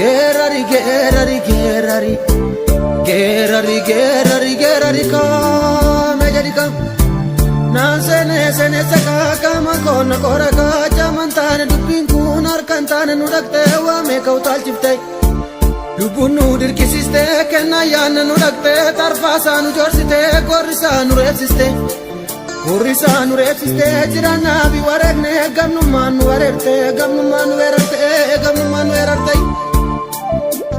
Gerari gerari gerari gerari gerari gerari ka mejari ka nasene sene saka kama kon koraka jamantane dubin kunar kantane nudakte wa me kautal chifte dubunu dirkisiste kenna yan nudakte tarfasanu jorsite korisanu resiste jirana bi warane gamnu man warerte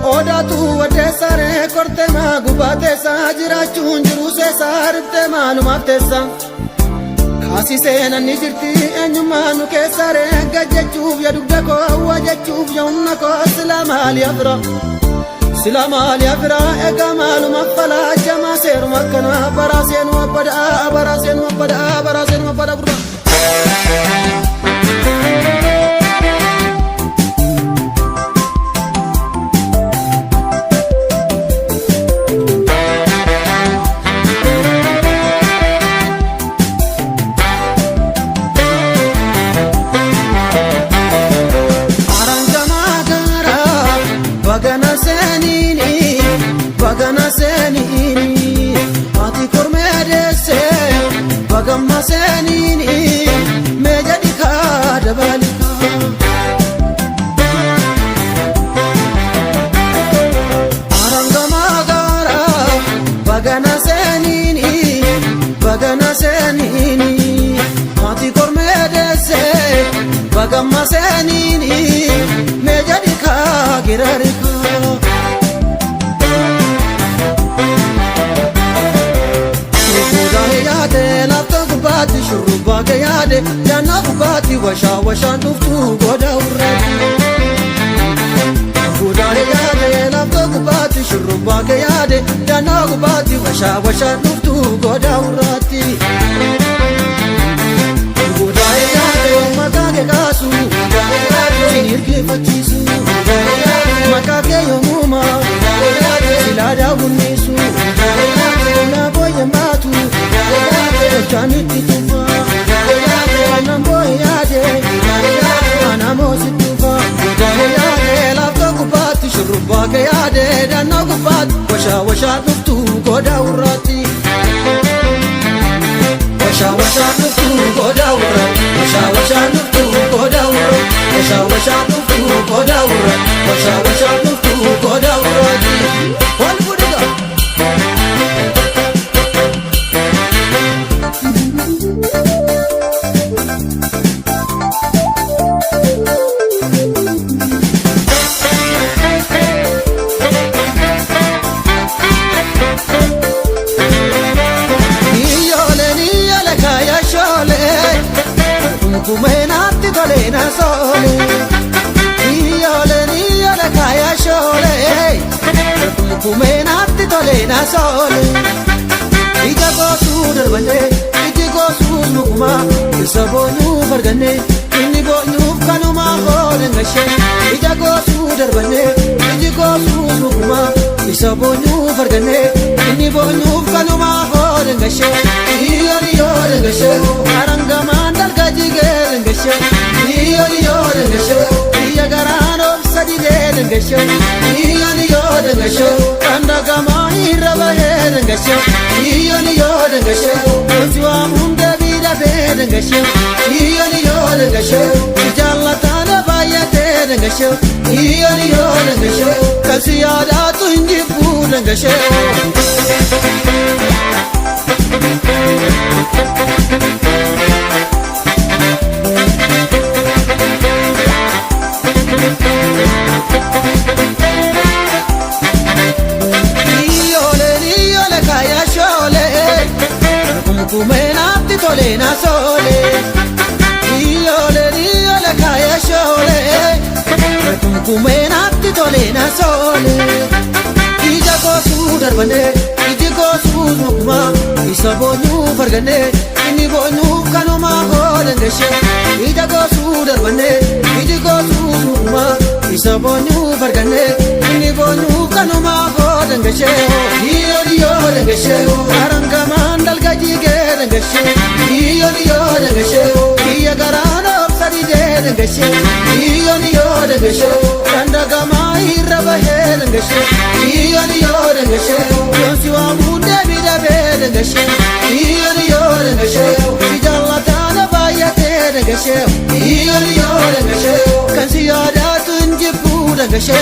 Oda tu wade sare korte ma gubate sa jira chunjuru se sarte malumate sa Khasi se nanni jirti enyumanu ke sare gajechuv ya dugda ko wajechuv ya unna ko silama ali afra ega maluma fala jama seru makana barasenu pada burba Bagana senini ati kormedese bagamma senini mejadika dabalika arangama gara bagana senini ati kormedese bagamma senini mejadika girarika Shurba gayade jana bukati washa nuftu goda urrati Budare yade lapto bukati shurba gayade jana bukati washa nuftu goda urrati Budare yade makage kasu sinirke fachisu makage yomuma silada bunnisu na boye matu Chaniti tufa Anambo yade Anamo situfa Yade Lapto kupati Shuruba yade Dana kupati Washa nuftu Goda urati Washa nuftu Goda urati Washa nuftu Goda urati Washa nuftu Goda urati Washa nuftu Goda urati One budiga Kumenatti tolena sole Iyole kaya shole Kumenatti tolena sole Ija gosu darbane Iji gosu nukuma Isa bonyu fargane Inni bonyu kanuma holen gashe Ija gosu darbane Iji gosu nukuma Isa bonyu fargane Inni bonyu kanuma holen gashe Iyole gashe Arangaman dalgaji gashe iyole gashe iya garano sadi gashe iyole gashe andagama iraba gashe iyole gashe ozwa munde bida gashe iyole gashe jallata la bayate gashe iyole gashe kasiyada tunji pura gashe Kumenatti tolena sole Iyole kaya shole Kumenatti tolena sole Ija gosu darbane Iji gosu nukuma Isa bonyu fargane Inni bonyu kanuma holen gashe Ija gosu darbane Iji gosu nukuma Isa bonyu fargane Inni bonyu kanuma holen gashe Iyole gashe Arangaman dalgaji gashe iyole gashe iya garano sadi gashe iyole gashe andagama irra dengashe iyo dengashe yosiwa munde bidabe dengashe iyo dengashe sijalla tana bayate dengashe iyo dengashe kan siyada tunjifu dengashe